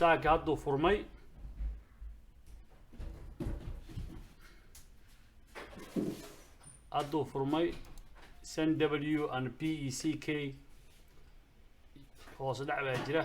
saaka hadduu furmay send w and PECK hoos dhac baa jira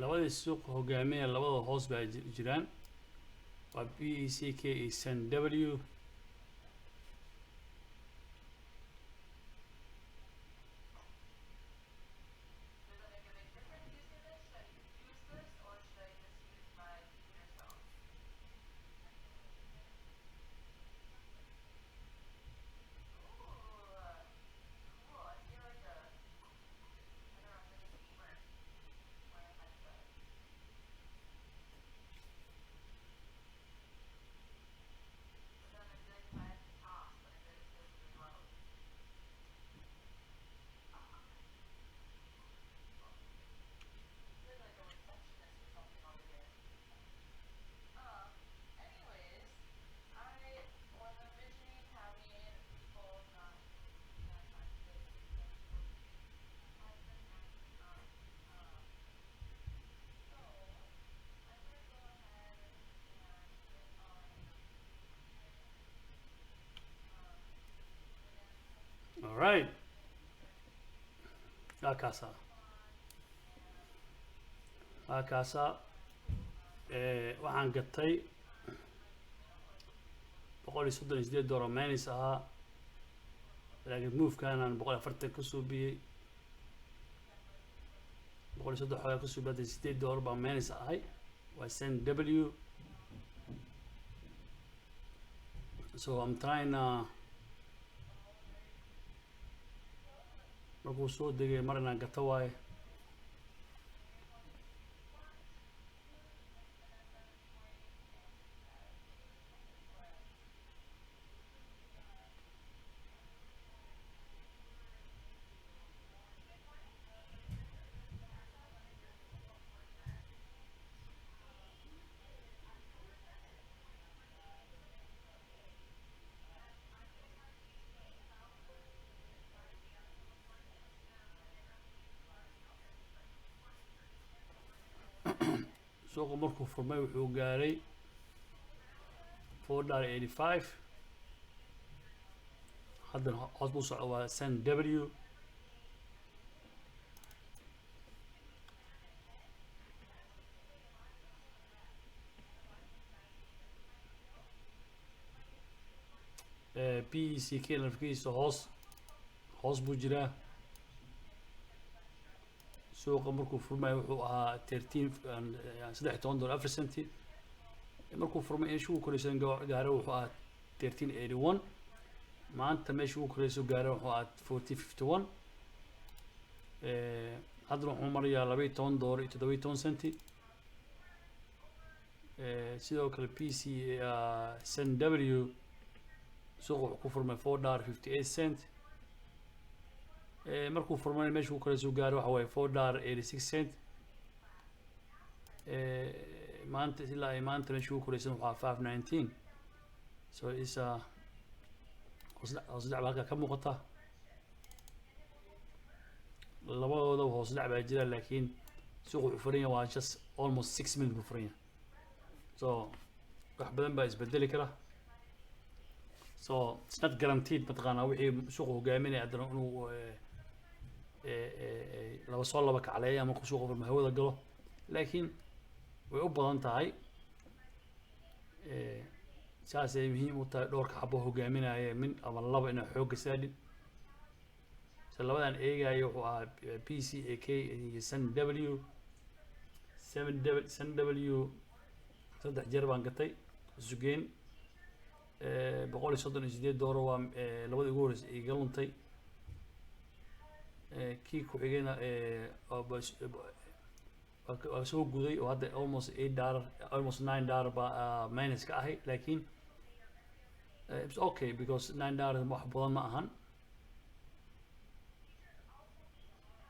labadii suuq hogaamiya labada hoos baa jiraan waa PECK iyo send w all right kaasa waxaan gatay $138 minus ahaa laakiin move-kaanaan 140 ka suubiyey 103 xoogaa ka suubiyaday $8 baa minus ahay waa send w so I'm trying markuu soo degay mar inaan gato waaye suuqa markuu furmay wuxuu gaaray $4.85 haddana hoos buu socdo waa send w PECK lafkiisa hoos buu jiraa. suuqa markuu furmayo wuxuu ahaa 13 $13 afar centi. markuu furmay in shuu koreysan gaaro wuxuu ahaa 13.81. maanta meesha uu koreyso gaaro wuxuu ahaa 14.51. haddana wuxuu marayaa $12 iyo 17 centi. sidoo kale SNW suuqa wuxuu ku furmay $4.58. markuu furmay meesha uu koreyso gaaro waxa waaye $4.86. maanta ilaa ay maanta meesha uu koreysan waxaa 5.19. so isa hoos dhac halka ka muuqata. labadooda hoos dhac baa jira laakiin suuqa wuxuu furan yahay waa just almost 6 minutes buu furan yahay. so wax badan baa isbedeli kara. so it's not guaranteed mataqaanaa wixii suuqa hogaaminaya haddana inuu laba kacleeya ama suuqa furma hawada galo, laakiin way u badan tahay. saasay muhiim u tahay dhowrka xabo hogaaminaya min ama laba inaa xoogga saadhin. so labadan eegayo wuxuu ahaa PCAK iyo SNW. saddex jeer baan gatay sugeen. $138 waa labadii ugu horreysay iga luntay. kii ku xigayna waa soo guday oo hadda almost $8 almost $9 baa minus ka ahay, laakiin it's okay because $9 wax badan ma ahan.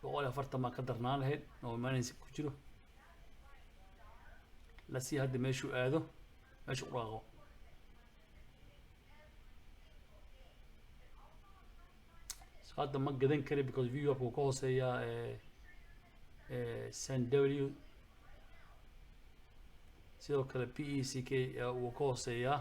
140 baan ka darnaan lahayd oo minus ku jiro. lasii hadda meeshuu aado meesha u dhaaqo. hadda ma gadan kari because viewer wuu ka hooseeyaa SNW. sidoo kale PECK wuu ka hooseeyaa.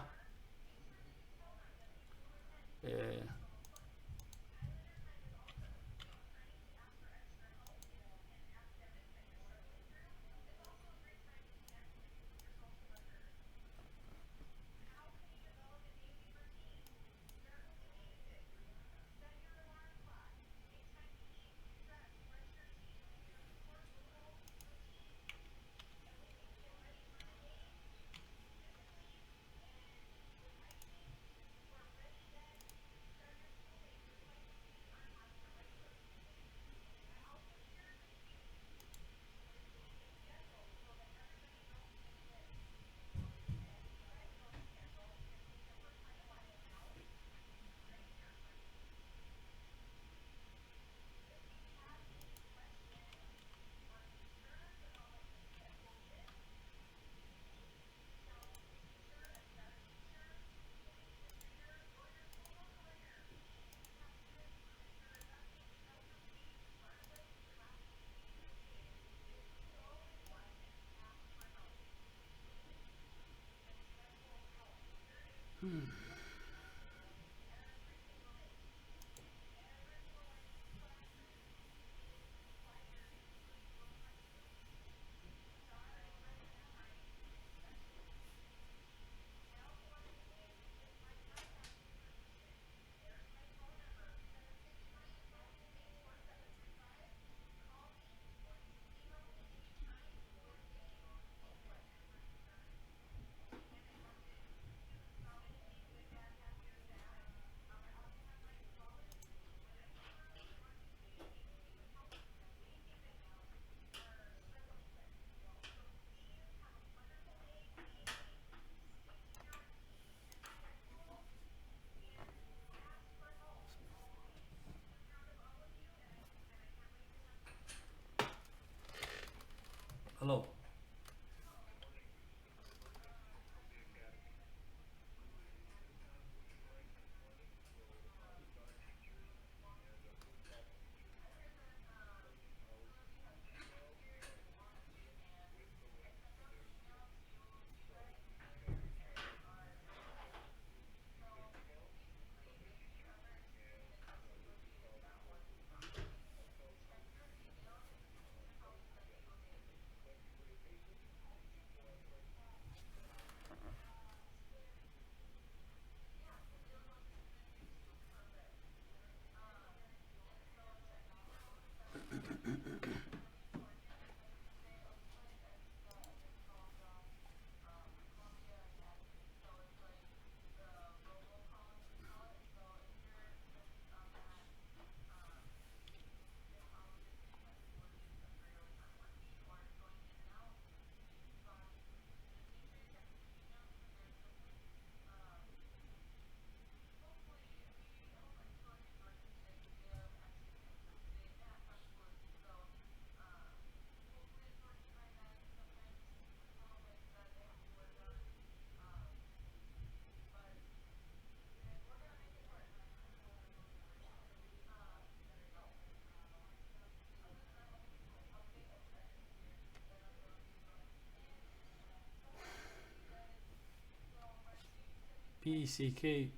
PCK.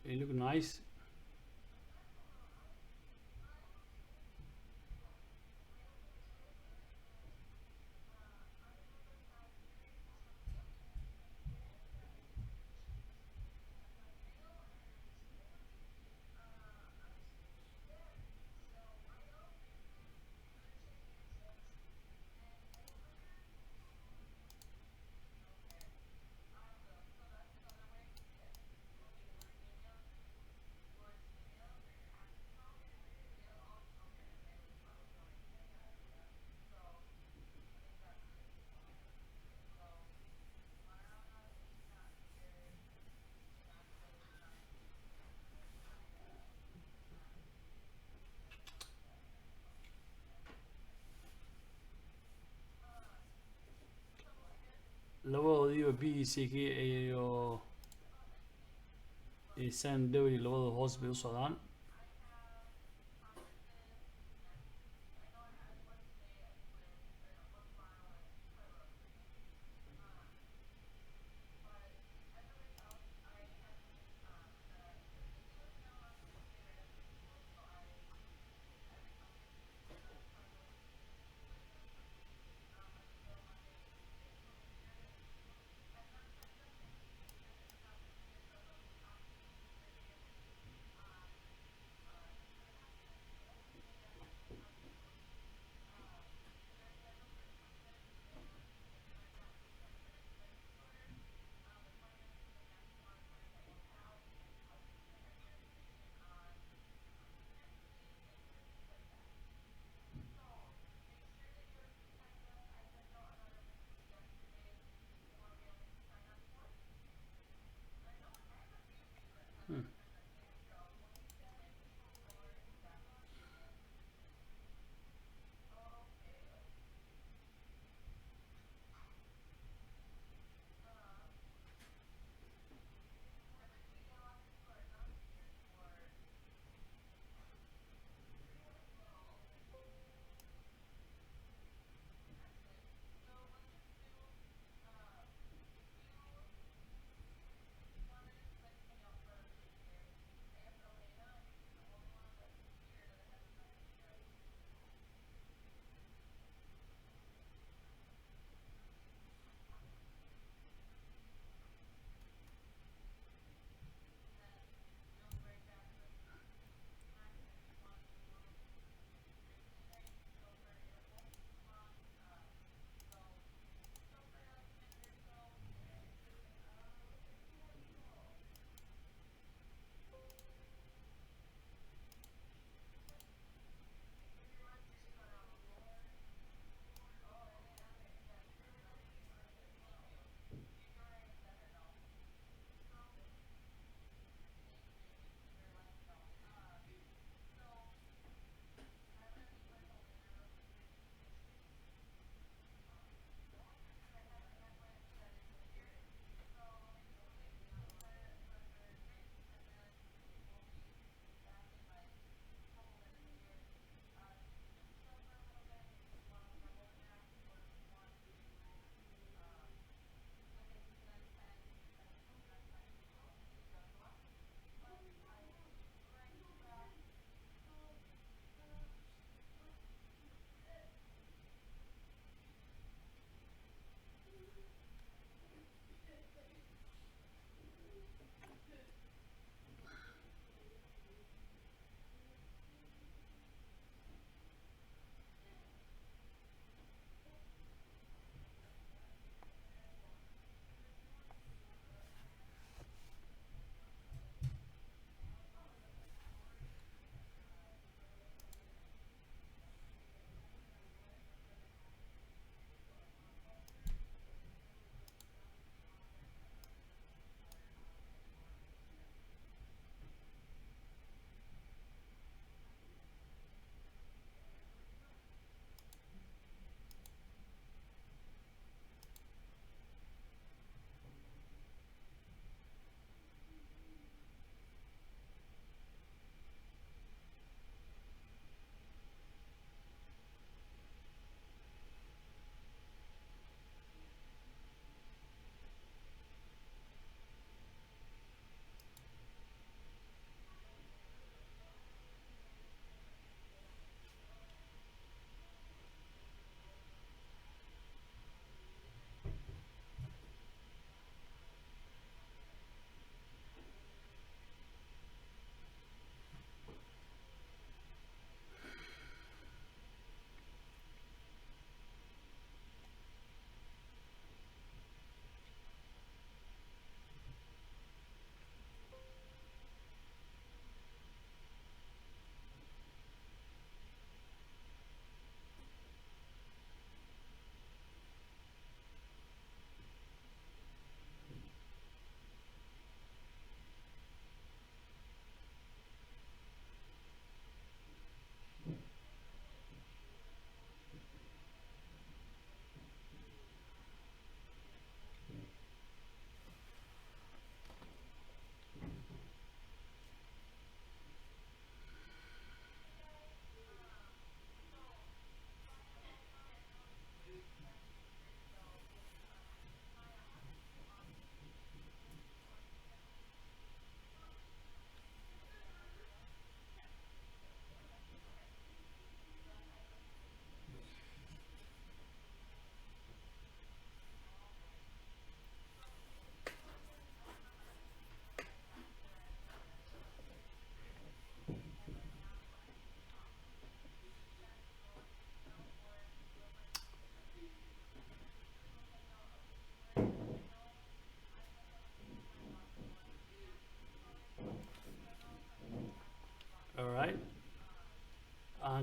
They look nice. labadoodiiba PECK iyo Sandowey labada hoos bay u socdaan.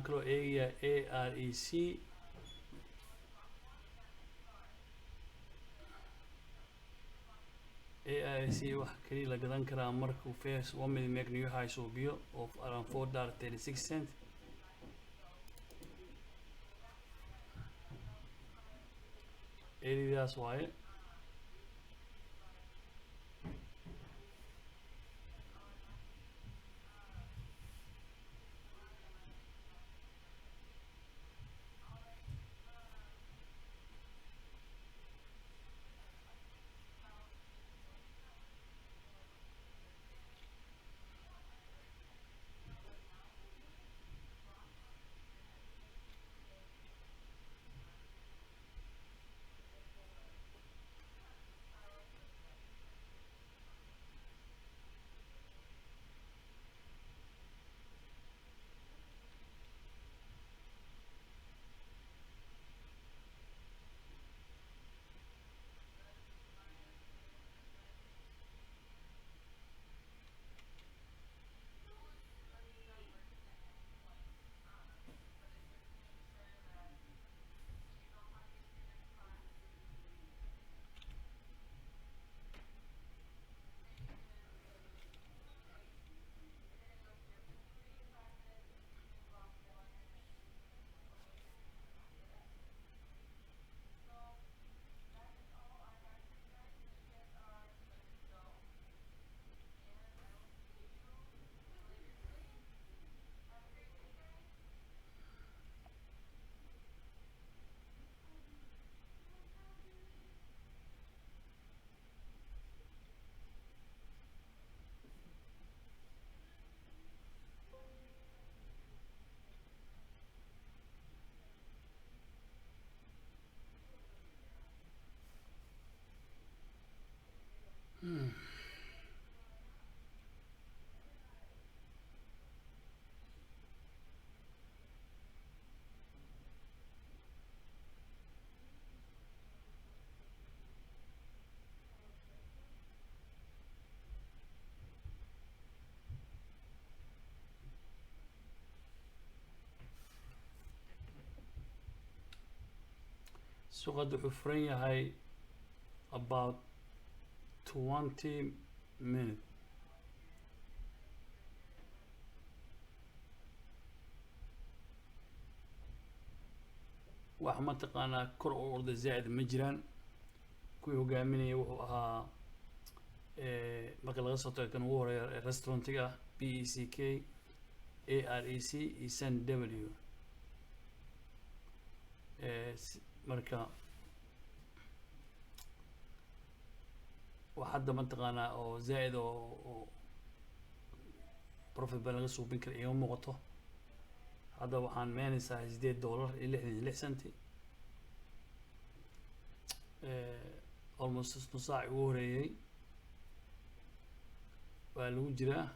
kaloo eegayaa AREC. AREC wax kaliya la gadan karaa markuu face 1 minute make new high suubiyo of around $4.36. Areadas waaye. suuqad wuxuu furan yahay about 20 minutes. wax mataqaanaa kor u orday zaa'id ma jiraan. kuwii hogaaminaya wuxuu ahaa marka laga soo tago kan ugu horeeya restaurantiga BECK, AREC iyo SNW. marka wax hadda mataqaanaa oo zaa'id oo profit baa laga suubin kara iima muuqato. hadda waxaan meenaysaa $8.66. almost nus saac ugu horeeyay waa lagu jiraa,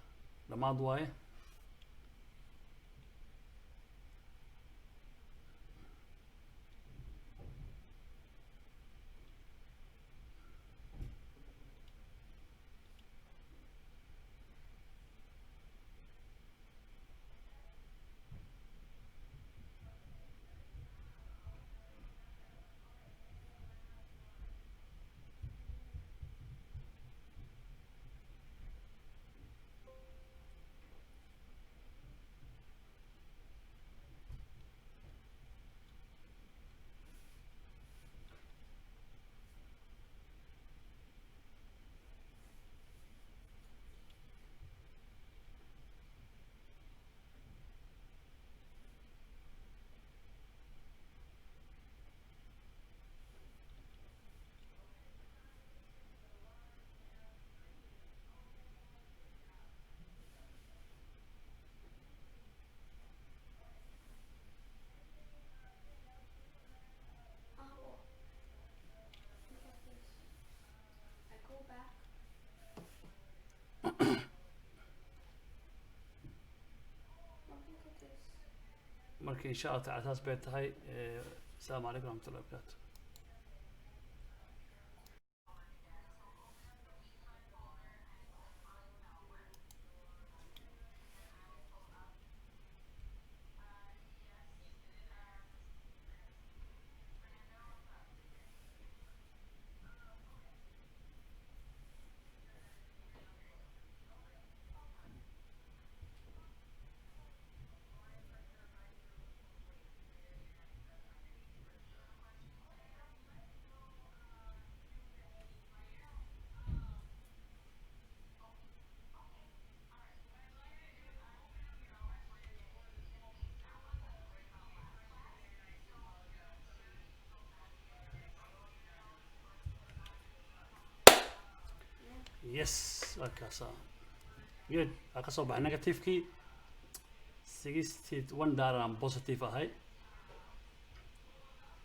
dhammaad waaye. marka insha Allah taala taas bay tahay. Assalaamu calaykum waraxmatullahi wabarakaatu. yes markaasa good aa kasoo baxay negativekii $61 aan positive ahay.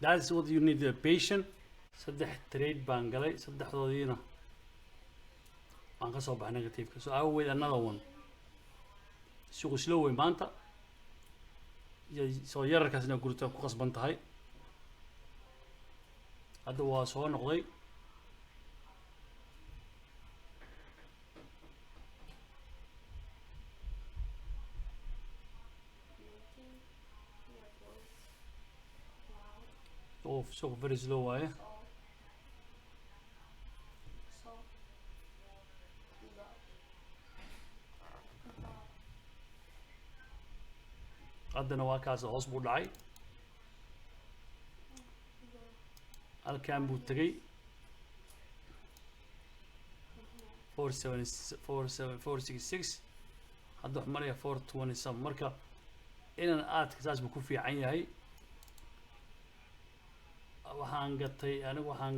That's what you need, a patient. Saddex trade baan galay, saddexdoodiina waan kasoo baxay negativeka, so I will wait another one. Suuq slow way maanta, soo yararkaasina gurtaan ku qasban tahay. Hadda waa soo noqday. Oh, so very slow waaye. haddana waa kaas hoos buu dhacay, halkan buu tegay 466 hadda wax maraya 427 marka inaan aadka saas buu ku fiican yahay. waxaan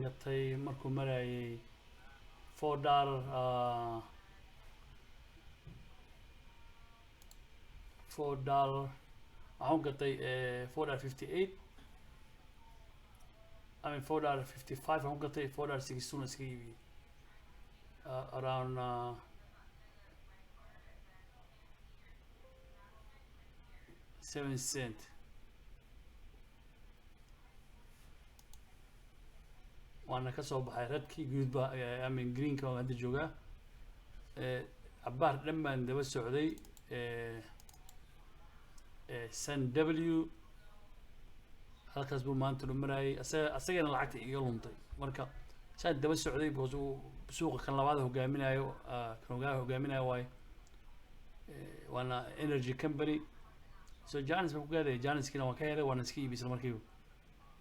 gatay markuu marayay $4 waxaan gatay $4.58 I mean $4.55 waxaan gatay $4.62 iska iibiyey around 7 cent. waana ka soo baxay redkii guud ba I mean greenka oo hadda joogaa. cabaar dhan baan daba socday San W halkaas buu maanta lu marayay, asagana lacagta iga luntay marka saan daba socday because uu suuqa kan labaad hogaaminayo hogaaminayo waaye waana energy company, so Janis baan ku gaaday. Janiskiina waan ka helay, waana iska iibisay isla markiiba.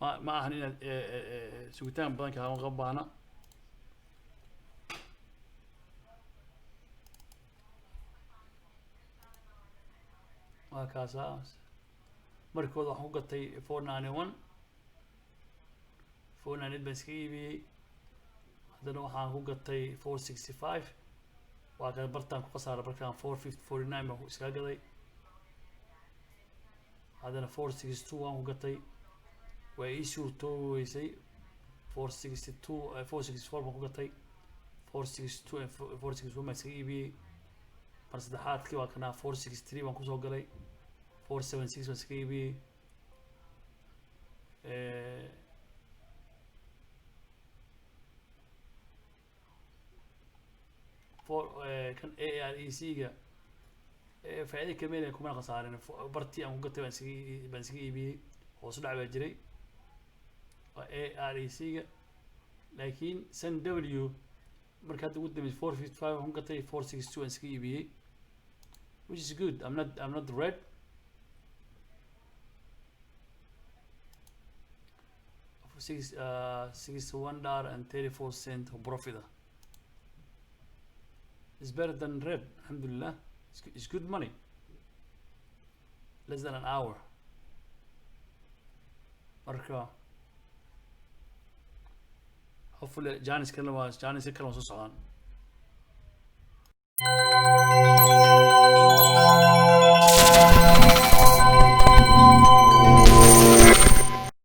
ma ahan inaad sugitaan badan ka baahna. waa kaasa markooda waxaan ku gatay 491 baan iska iibiyey. haddana waxaan ku gatay 465, waa ka bartaan ku khasaaray barkaan 449 baan iska gaday. haddana 462 waan ku gatay, waa ii suurtoobeysay 464 baan ku gatay, 462 and 461 baan iska iibiyey. mar saddexaadkii waa kanaa 463 baan kusoo galay, 476 baan iska iibiyey. kan AREC-ga faa'iido kameelaya kumana khasaarin, bartii aan ku gatay baan iskaga iibiyey. hoos u dhac baa jiray waa AREC-ga, laakiin San W marka hadda ugu dambeysay 455 waxaan gatay, 462 aan iska iibiyey, which is good. I'm not red. $61.34 profit. It's better than red. Alhamdulillah. It's good money. Less than an hour. marka hopefully Janis kala soo socdaan.